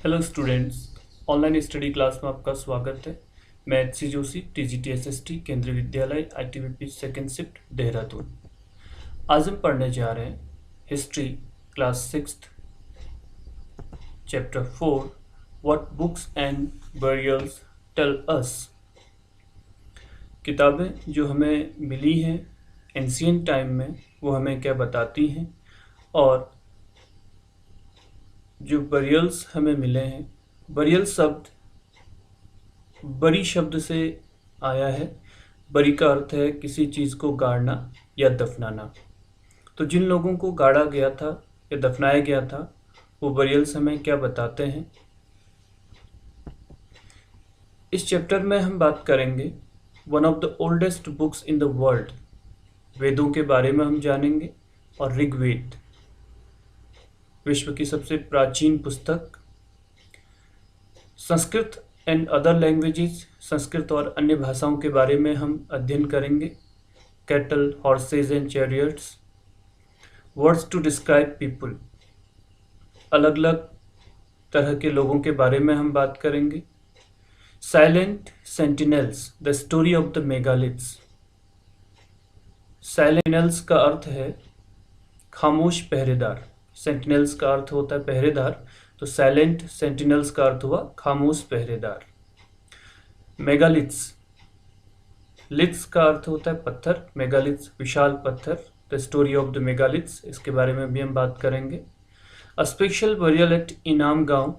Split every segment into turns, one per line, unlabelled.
Hello students, online study class में आपका स्वागत है। मैं एच.सी. जोशी, TGT-SST केंद्रीय विद्यालय ITBP सेकेंड शिफ्ट देहरादून। आज हम पढ़ने जा रहे हैं history class 6th chapter 4 what books and burials tell us. किताबें जो हमें मिली हैं एंशिएंट टाइम में वो हमें क्या बताती हैं, और जो बरियल्स हमें मिले हैं, बरियल शब्द बरी शब्द से आया है। बरी का अर्थ है किसी चीज़ को गाड़ना या दफनाना। तो जिन लोगों को गाड़ा गया था या दफनाया गया था वो बरियल्स हमें क्या बताते हैं। इस चैप्टर में हम बात करेंगे one of the oldest books in the world, वेदों के बारे में हम जानेंगे। और ऋग्वेद विश्व की सबसे प्राचीन पुस्तक। Sanskrit and other languages, Sanskrit और अन्य भाषाओं के बारे में हम अध्ययन करेंगे। Cattle, horses and chariots. Words to describe people, अलग अलग तरह के लोगों के बारे में हम बात करेंगे। Silent sentinels, the story of the megaliths. Silent sentinels का अर्थ है खामोश पहरेदार। सेंटिनल्स का अर्थ होता है पहरेदार, तो साइलेंट सेंटिनल्स का अर्थ हुआ खामोश पहरेदार। मेगालिथ्स, लिथ्स का अर्थ होता है पत्थर, मेगालिथ्स विशाल पत्थर। The story of the megaliths, इसके बारे में भी हम बात करेंगे। अ स्पेशल बरियल एट इनाम गांव,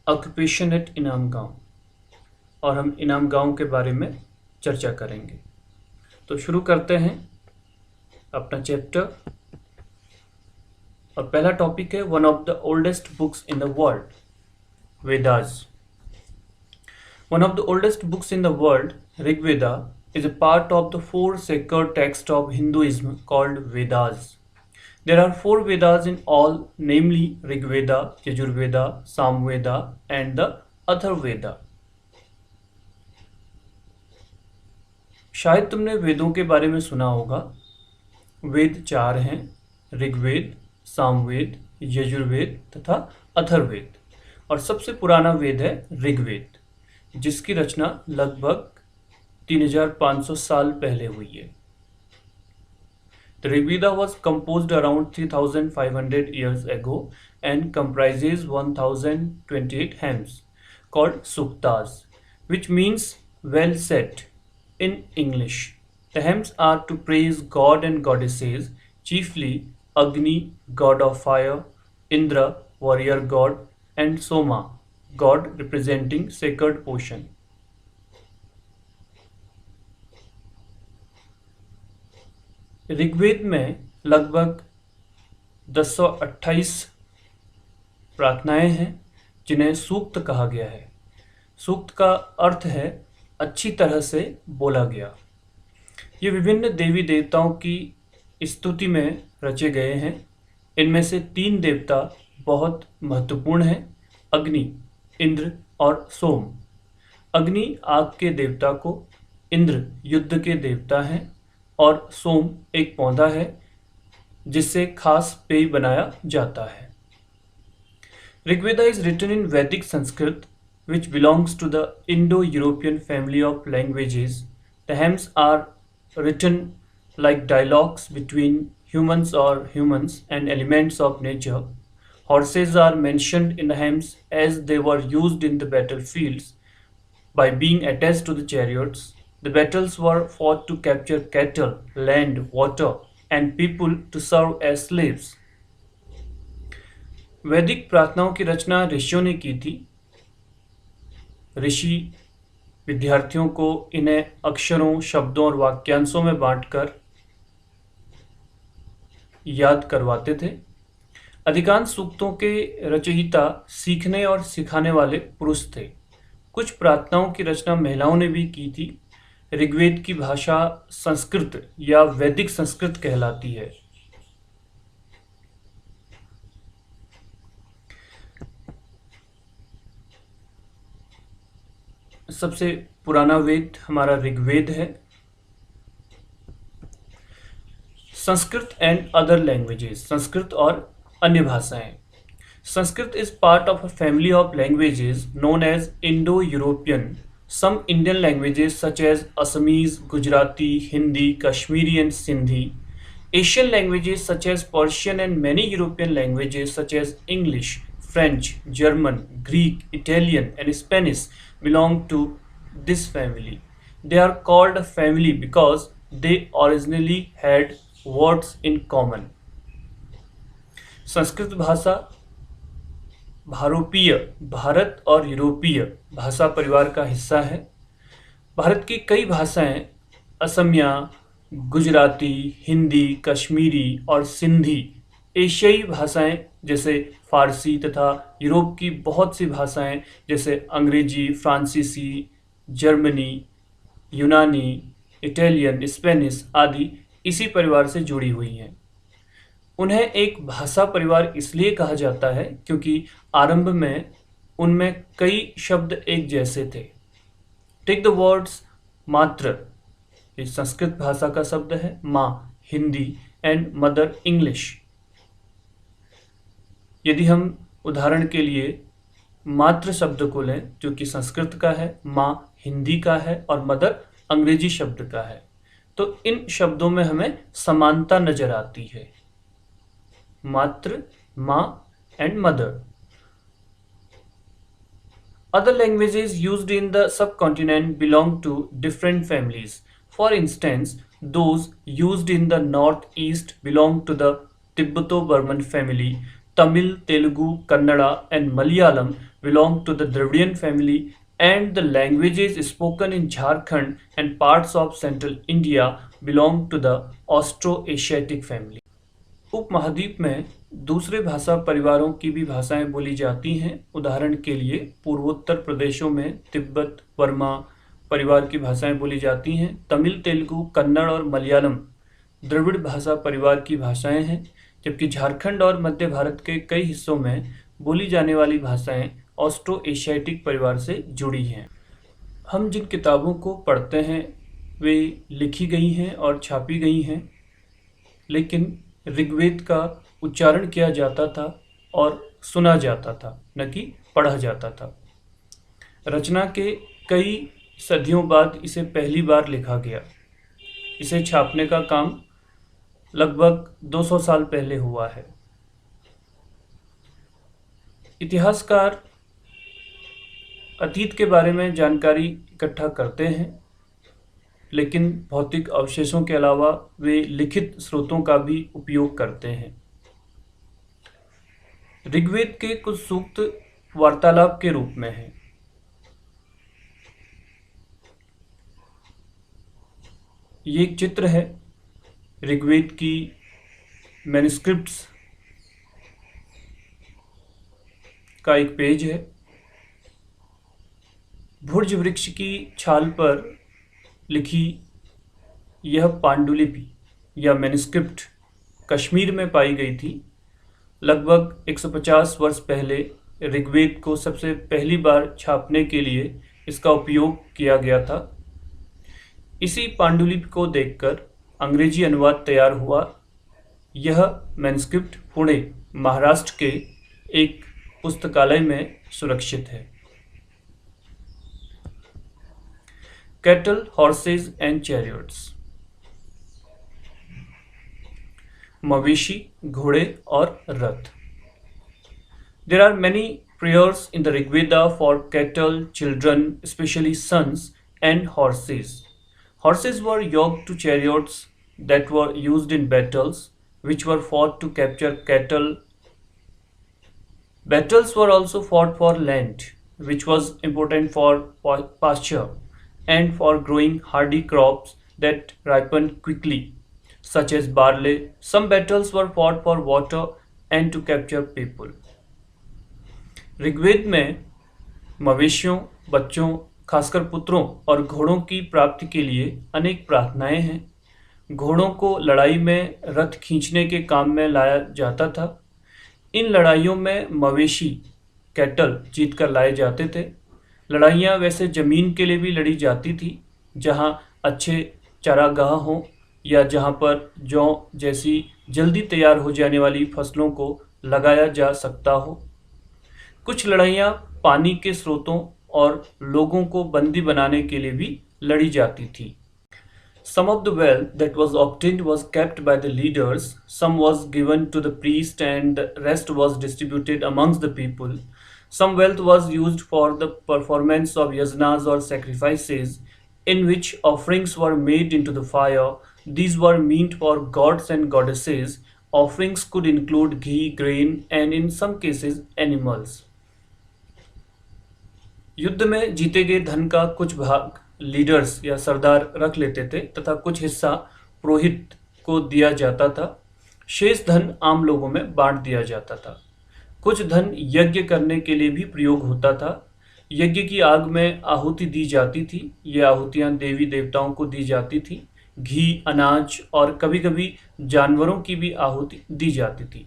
ऑक्यूपेशन एट इनाम गांव, और हम इनाम गांव के बारे में चर्चा करेंगे। तो शुरू करते हैं अपना चैप्टर। और पहला टॉपिक है one of the oldest books in the world, Vedas. One of the oldest books in the world, Rig Veda, is a part of the four sacred texts of Hinduism called Vedas. There are four Vedas in all, namely Rig Veda, Yajur Veda, Sam Veda, and the Atharvaveda. शायद तुमने वेदों के बारे में सुना होगा। वेद चार हैं, ऋग्वेद, सामवेद, यजुर्वेद तथा अथर्ववेद। और सबसे पुराना वेद है ऋग्वेद, जिसकी रचना लगभग 3500 साल पहले हुई है। The Rig Veda was composed around 3500 years ago and comprises 1028 hymns called suktas, which means well said in English. The hymns are to praise God and goddesses, chiefly Agni, god of fire, Indra, warrior god, and Soma, God representing sacred potion. Rigveda में लगभग 1028 प्रार्थनाएं हैं जिन्हें सूक्त कहा गया है। सूक्त का अर्थ है अच्छी तरह से बोला गया। ये विभिन्न देवी देवताओं की स्तुति में रचे गए हैं। इनमें से 3 देवता बहुत महत्वपूर्ण हैं, अग्नि, इंद्र और सोम। अग्नि आग के देवता को, इंद्र युद्ध के देवता हैं, और सोम एक पौधा है जिससे खास पेय बनाया जाता है। ऋग्वेदा इज रिटन इन वैदिक Sanskrit which belongs to the Indo-European family of languages. The hymns are written like dialogues between humans or humans and elements of nature. Horses are mentioned in the hymns as they were used in the battlefields by being attached to the chariots. The battles were fought to capture cattle, land, water, and people to serve as slaves. वैदिक प्रार्थनाओं की रचना ऋषियों ने की थी। ऋषि विद्यार्थियों को इन्हें अक्षरों, शब्दों और वाक्यांशों में बांटकर याद करवाते थे। अधिकांश सूक्तों के रचयिता सीखने और सिखाने वाले पुरुष थे। कुछ प्रार्थनाओं की रचना महिलाओं ने भी की थी। ऋग्वेद की भाषा संस्कृत या वैदिक संस्कृत कहलाती है। सबसे पुराना वेद हमारा ऋग्वेद है। Sanskrit and other languages, Sanskrit और अन्य भाषाएं। Sanskrit is part of a family of languages known as Indo-European. Some Indian languages such as Assamese, Gujarati, Hindi, Kashmiri and Sindhi. Asian languages such as Persian and many European languages such as English, French, German, Greek, Italian and Spanish belong to this family. They are called a family because they originally had words in common. Sanskrit भाषा भारोपीय भारत और यूरोपीय भाषा परिवार का हिस्सा है। भारत की कई भाषाएं असमिया, गुजराती, हिंदी, कश्मीरी और सिंधी एशियाई भाषाएं जैसे फारसी तथा यूरोप की बहुत सी भाषाएं जैसे अंग्रेजी, फ्रांसीसी, जर्मनी, यूनानी, इटालियन, स्पेनिश आदि इसी परिवार से जुड़ी हुई हैं। उन्हें एक भाषा परिवार इसलिए कहा जाता है क्योंकि आरंभ में उनमें कई शब्द एक जैसे थे। टेक द वर्ड्स मात्र, ये संस्कृत भाषा का शब्द है, माँ हिंदी एंड मदर इंग्लिश। यदि हम उदाहरण के लिए मात्र शब्द को लें जो कि संस्कृत का है, माँ हिंदी का है और मदर अंग्रेजी शब्द का है, तो इन शब्दों में हमें समानता नजर आती है। मात्र, माँ and mother. Other languages used in the subcontinent belong to different families. For instance, those used in the northeast belong to the Tibeto-Burman family. Tamil, Telugu, Kannada and Malayalam belong to the Dravidian family, and the languages spoken in Jharkhand and parts of central India belong to the Austro-Asiatic family. उपमहाद्वीप में दूसरे भाषा परिवारों की भी भाषाएं बोली जाती हैं। उदाहरण के लिए पूर्वोत्तर प्रदेशों में तिब्बत बर्मा परिवार की भाषाएं बोली जाती हैं। तमिल, तेलुगु, कन्नड़ और मलयालम द्रविड़ भाषा परिवार की भाषाएं हैं, जबकि झारखंड और मध्य भारत के कई हिस्सों में बोली जाने वाली भाषाएं ऑस्ट्रो एशियाटिक परिवार से जुड़ी हैं। हम जिन किताबों को पढ़ते हैं वे लिखी गई हैं और छापी गई हैं, लेकिन ऋग्वेद का उच्चारण किया जाता था और सुना जाता था, न कि पढ़ा जाता था। रचना के कई सदियों बाद इसे पहली बार लिखा गया। इसे छापने का काम लगभग 200 साल पहले हुआ है। इतिहासकार अतीत के बारे में जानकारी इकट्ठा करते हैं, लेकिन भौतिक अवशेषों के अलावा वे लिखित स्रोतों का भी उपयोग करते हैं। ऋग्वेद के कुछ सूक्त वार्तालाप के रूप में हैं। ये एक चित्र है ऋग्वेद की मैन्युस्क्रिप्ट्स का एक पेज है। भुर्ज वृक्ष की छाल पर लिखी यह पांडुलिपि या मैन्युस्क्रिप्ट कश्मीर में पाई गई थी। लगभग 150 वर्ष पहले ऋग्वेद को सबसे पहली बार छापने के लिए इसका उपयोग किया गया था। इसी पांडुलिपि को देखकर अंग्रेजी अनुवाद तैयार हुआ। यह मैन्युस्क्रिप्ट पुणे, महाराष्ट्र के एक पुस्तकालय में सुरक्षित है। Cattle, horses and chariots. मवेशी, घोड़े और रथ। There are many prayers in the Rig Veda for cattle, children, especially sons, and horses. Horses were yoked to chariots that were used in battles, which were fought to capture cattle. Battles were also fought for land, which was important for pasture and for growing hardy crops that ripen quickly, such as barley. Some battles were fought for water and to capture people. Rigveda में मवेशियों, बच्चों, खासकर पुत्रों और घोड़ों की प्राप्ति के लिए अनेक प्रार्थनाएं हैं। घोड़ों को लड़ाई में रथ खींचने के काम में लाया जाता था। इन लड़ाइयों में मवेशी, कैटल जीत कर लाए जाते थे। लड़ाइयाँ वैसे ज़मीन के लिए भी लड़ी जाती थी, जहाँ अच्छे चारागाह हों या जहाँ पर जौ जैसी जल्दी तैयार हो जाने वाली फसलों को लगाया जा सकता हो। कुछ लड़ाइयाँ पानी के स्रोतों और लोगों को बंदी बनाने के लिए भी लड़ी जाती थी। Some of the wealth that was obtained was kept by the leaders, some was given to the priest, and the rest was distributed amongst the people. Some wealth was used for the performance of yajnas or sacrifices, in which offerings were made into the fire. These were meant for gods and goddesses. Offerings could include ghee, grain, and in some cases animals. युद्ध में जीते गए धन का कुछ भाग leaders या सरदार रख लेते थे तथा कुछ हिस्सा पुरोहित को दिया जाता था। शेष धन आम लोगों में बांट दिया जाता था। कुछ धन यज्ञ करने के लिए भी प्रयोग होता था। यज्ञ की आग में आहुति दी जाती थी। ये आहुतियाँ देवी देवताओं को दी जाती थी। घी, अनाज और कभी-कभी जानवरों की भी आहुति दी जाती थी।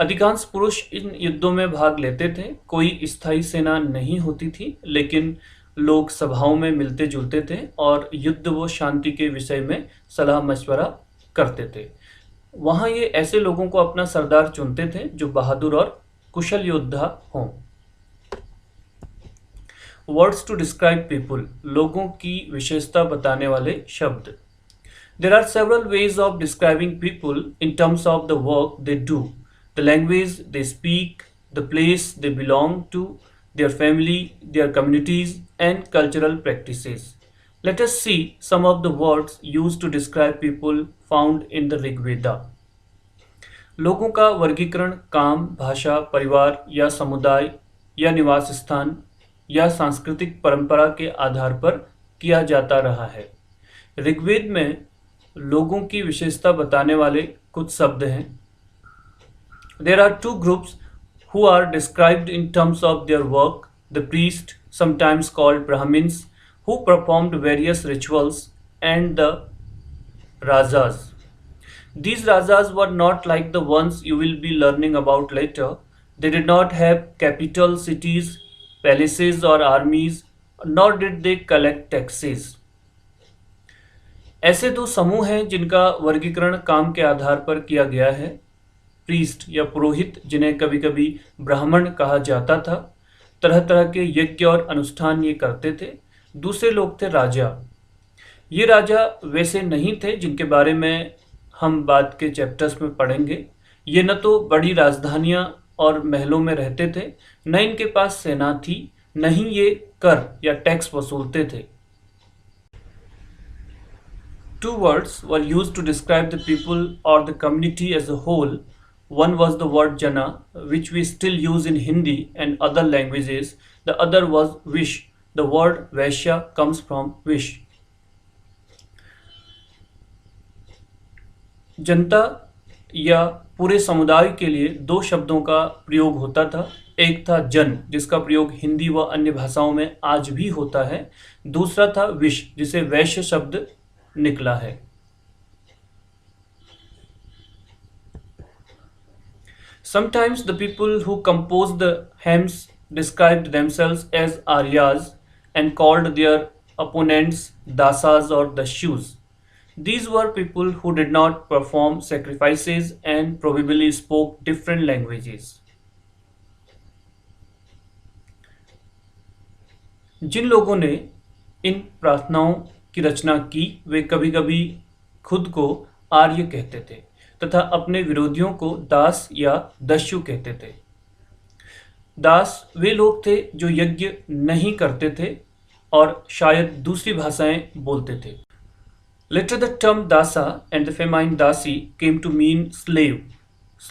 अधिकांश पुरुष इन युद्धों में भाग लेते थे। कोई स्थायी सेना नहीं होती थी, लेकिन लोग सभाओं में मिलते जुलते थे और युद्ध व शांति के विषय में सलाह मशवरा करते थे। वहाँ ये ऐसे लोगों को अपना सरदार चुनते थे जो बहादुर और कुशल योद्धा हों। वर्ड्स टू डिस्क्राइब पीपुल, लोगों की विशेषता बताने वाले शब्द। There are several ways of describing people in terms of the work they do, the language they speak, the place they belong to, their family, their communities, and cultural practices. Let us see some of the words used to describe people found in the Rig Veda. लोगों का वर्गीकरण काम, भाषा, परिवार या समुदाय या निवास स्थान या सांस्कृतिक परंपरा के आधार पर किया जाता रहा है। ऋग्वेद में लोगों की विशेषता बताने वाले कुछ शब्द हैं। There are two groups who are described in terms of their work: the priests, sometimes called Brahmins, who performed various rituals, and the Rajas. These Rajas were not like the ones you will be learning about later. They did not have capital cities, palaces, or armies, nor did they collect taxes. ऐसे दो समूह हैं जिनका वर्गीकरण काम के आधार पर किया गया है। प्रीस्ट या पुरोहित, जिन्हें कभी कभी ब्राह्मण कहा जाता था, तरह तरह के यज्ञ और अनुष्ठान ये करते थे। दूसरे लोग थे राजा। ये राजा वैसे नहीं थे जिनके बारे में हम बाद के चैप्टर्स में पढ़ेंगे। ये न तो बड़ी राजधानियां और महलों में रहते थे, न इनके पास सेना थी, न ही ये कर या टैक्स वसूलते थे। Two words were used to describe the people or the community as a whole. One was the word jana, which we still use in Hindi and other languages. The other was wish. The word vaishya comes from wish. जनता या पूरे समुदाय के लिए दो शब्दों का प्रयोग होता था। एक था जन, जिसका प्रयोग हिंदी व अन्य भाषाओं में आज भी होता है। दूसरा था विश, जिसे वैश्य शब्द निकला है। Sometimes the people who composed the hymns described themselves as Aryas and called their opponents Dasas or Dashus. These were people who did not perform sacrifices and probably spoke different languages. जिन लोगों ने इन प्रार्थनाओं की रचना की, वे कभी कभी खुद को आर्य कहते थे तथा अपने विरोधियों को दास या दस्यु कहते थे। दास वे लोग थे जो यज्ञ नहीं करते थे और शायद दूसरी भाषाएं बोलते थे। Later the term dasa and the feminine dasi came to mean slave.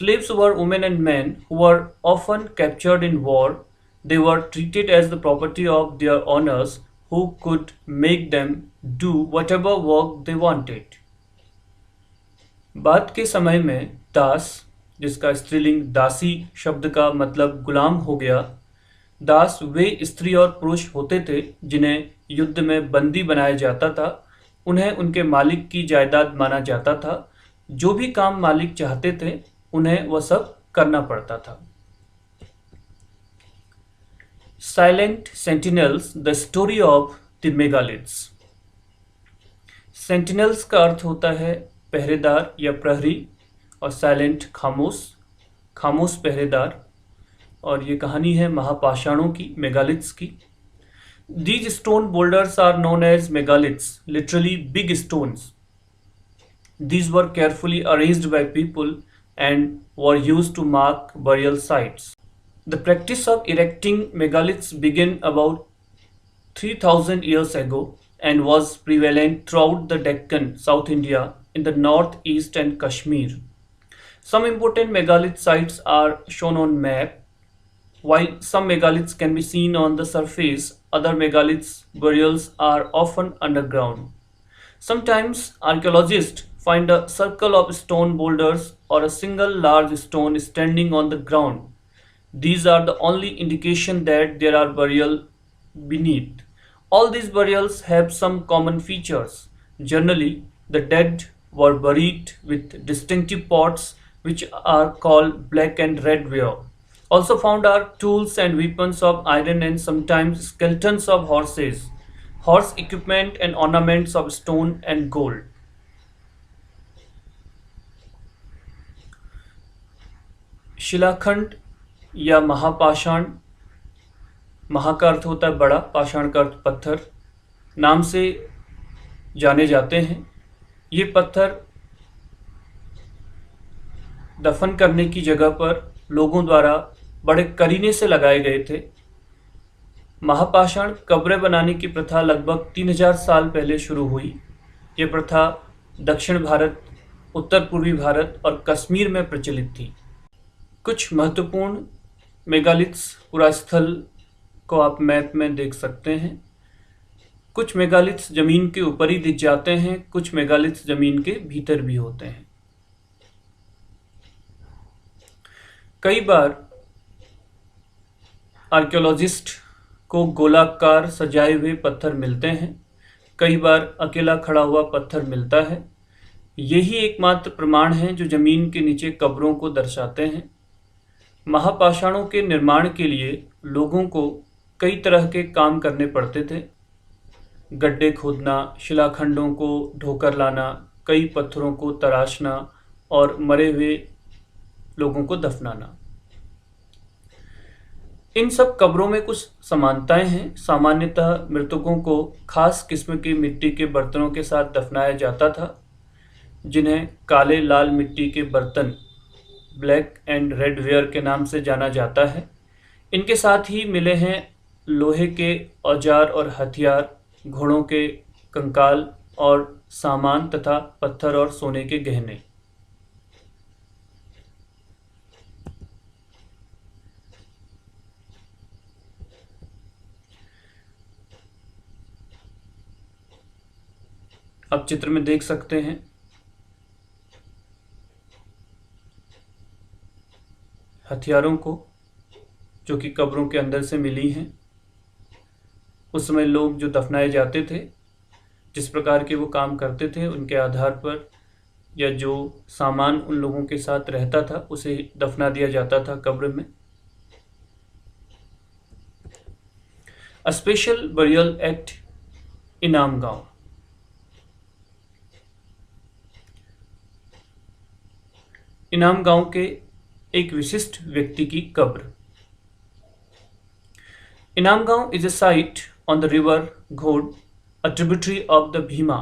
Slaves were women and men who were often captured in war. They were treated as the property of their owners, who could make them do whatever work they wanted. बाद के समय में दास, जिसका स्त्रीलिंग दासी शब्द का मतलब गुलाम हो गया। दास वे स्त्री और पुरुष होते थे जिन्हें युद्ध में बंदी बनाया जाता था। उन्हें उनके मालिक की जायदाद माना जाता था। जो भी काम मालिक चाहते थे उन्हें वह सब करना पड़ता था। Silent Sentinels, the story of the megaliths. Sentinels का अर्थ होता है पहरेदार या प्रहरी, और साइलेंट खामोश, खामोश पहरेदार। और ये कहानी है महापाषाणों की, मेगालिथ्स की। These stone boulders are known as megaliths, literally big stones. These were carefully arranged by people and were used to mark burial sites. The practice of erecting megaliths began about 3000 years ago and was prevalent throughout the Deccan, South India, in the northeast and Kashmir. Some important megalith sites are shown on map. While some megaliths can be seen on the surface, other megaliths burials are often underground. Sometimes archaeologists find a circle of stone boulders or a single large stone standing on the ground. These are the only indication that there are burial beneath. All these burials have some common features. Generally, the dead were buried with distinctive pots which are called black and red ware. Also found are tools and weapons of iron and sometimes skeletons of horses, horse equipment and ornaments of stone and gold. शिलाखंड या महापाषाण, महा का अर्थ होता है बड़ा, पाषाण का अर्थ पत्थर, नाम से जाने जाते हैं। ये पत्थर दफन करने की जगह पर लोगों द्वारा बड़े करीने से लगाए गए थे। महापाषाण कब्रें बनाने की प्रथा लगभग 3000 साल पहले शुरू हुई। ये प्रथा दक्षिण भारत, उत्तर पूर्वी भारत और कश्मीर में प्रचलित थी। कुछ महत्वपूर्ण मेगालिथ्स पुरास्थल को आप मैप में देख सकते हैं। कुछ मेगालिथ्स जमीन के ऊपर ही दिख जाते हैं, कुछ मेगालिथ्स जमीन के भीतर भी होते हैं। कई बार आर्कियोलॉजिस्ट को गोलाकार सजाए हुए पत्थर मिलते हैं, कई बार अकेला खड़ा हुआ पत्थर मिलता है। यही एकमात्र प्रमाण हैं जो जमीन के नीचे कब्रों को दर्शाते हैं। महापाषाणों के निर्माण के लिए लोगों को कई तरह के काम करने पड़ते थे। गड्ढे खोदना, शिलाखंडों को ढोकर लाना, कई पत्थरों को तराशना और मरे हुए लोगों को दफनाना। इन सब कब्रों में कुछ समानताएं हैं। सामान्यतः मृतकों को खास किस्म की मिट्टी के बर्तनों के साथ दफनाया जाता था, जिन्हें काले लाल मिट्टी के बर्तन, ब्लैक एंड रेड वेयर के नाम से जाना जाता है। इनके साथ ही मिले हैं लोहे के औजार और हथियार, घोड़ों के कंकाल और सामान तथा पत्थर और सोने के गहने। आप चित्र में देख सकते हैं हथियारों को, जो कि कब्रों के अंदर से मिली हैं। उस समय लोग जो दफनाए जाते थे, जिस प्रकार के वो काम करते थे, उनके आधार पर या जो सामान उन लोगों के साथ रहता था उसे दफना दिया जाता था कब्र में। अ स्पेशल बरियल एट इनाम गांव। इनाम गांव के एक विशिष्ट व्यक्ति की कब्र। इनाम गांव is a site on the river Ghod, a tributary of the Bhima.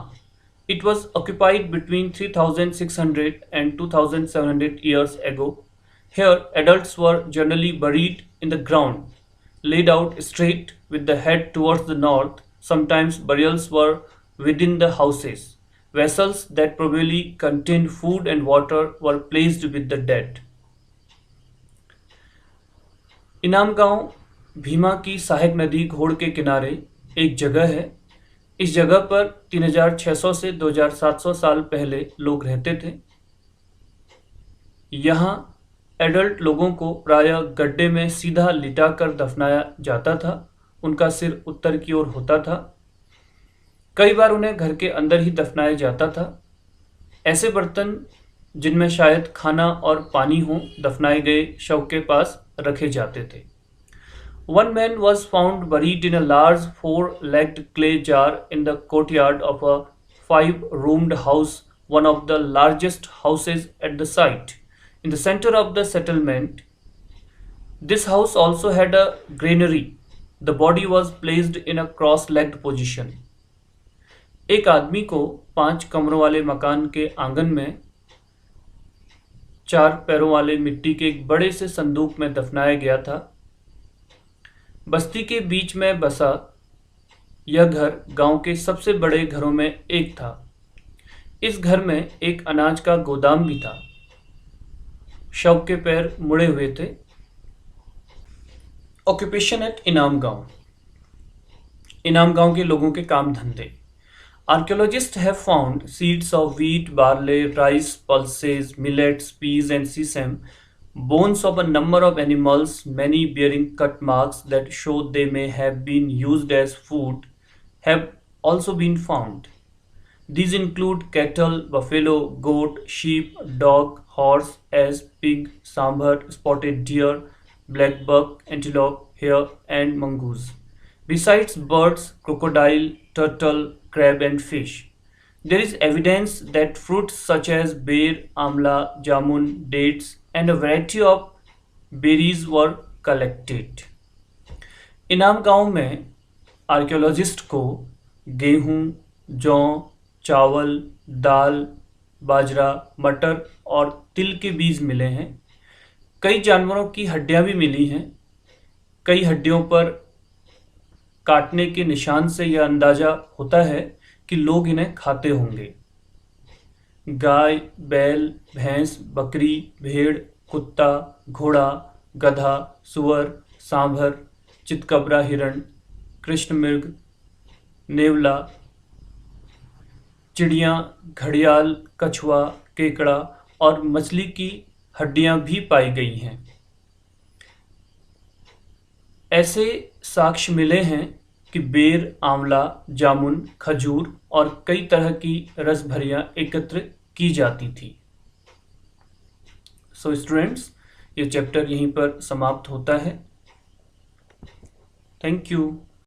It was occupied between 3600 and 2700 years ago. Here, adults were generally buried in the ground, laid out straight with the head towards the north. Sometimes burials were within the houses. Vessels that probably contained food and water were placed with the dead. इनाम गांव भीमा की सहायक नदी घोड़ के किनारे एक जगह है। इस जगह पर 3600 से 2700 साल पहले लोग रहते थे। यहाँ एडल्ट लोगों को प्रायः गड्ढे में सीधा लिटाकर दफनाया जाता था। उनका सिर उत्तर की ओर होता था। कई बार उन्हें घर के अंदर ही दफनाया जाता था। ऐसे बर्तन जिनमें शायद खाना और पानी हो, दफनाए गए शव के पास रखे जाते थे। One man was found buried in a large 4-legged clay jar in the courtyard of a 5-roomed house, one of the largest houses at the site. In the center of the settlement, This house also had a granary. The body was placed in a cross-legged position. एक आदमी को 5 कमरों वाले मकान के आंगन में 4 पैरों वाले मिट्टी के एक बड़े से संदूक में दफनाया गया था। बस्ती के बीच में बसा यह घर गांव के सबसे बड़े घरों में एक था। इस घर में एक अनाज का गोदाम भी था। शव के पैर मुड़े हुए थे। ऑक्यूपेशन एट इनाम गांव। इनाम गांव के लोगों के काम धंधे। Archaeologists have found seeds of wheat, barley, rice, pulses, millets, peas, and sesame, bones of a number of animals, many bearing cut marks that show they may have been used as food, have also been found. These include cattle, buffalo, goat, sheep, dog, horse, ass, pig, sambar, spotted deer, black buck, antelope, hare, and mongoose. Besides birds, crocodile, turtle, crab, and fish, there is evidence that fruits such as bear, amla, jamun, dates, and a variety of berries were collected. इनाम गांव में archaeologist को गेहूं, जौ, चावल, दाल, बाजरा, मटर और तिल के बीज मिले हैं। कई जानवरों की हड्डियां भी मिली हैं। कई हड्डियों पर काटने के निशान से यह अंदाजा होता है कि लोग इन्हें खाते होंगे। गाय, बैल, भैंस, बकरी, भेड़, कुत्ता, घोड़ा, गधा, सुअर, सांभर, चितकबरा हिरण, कृष्णमृग, नेवला, चिड़िया, घड़ियाल, कछुआ, केकड़ा और मछली की हड्डियां भी पाई गई हैं। ऐसे साक्ष्य मिले हैं कि बेर, आंवला, जामुन, खजूर और कई तरह की रस भरियां एकत्र की जाती थी। सो स्टूडेंट्स, ये चैप्टर यहीं पर समाप्त होता है। Thank you.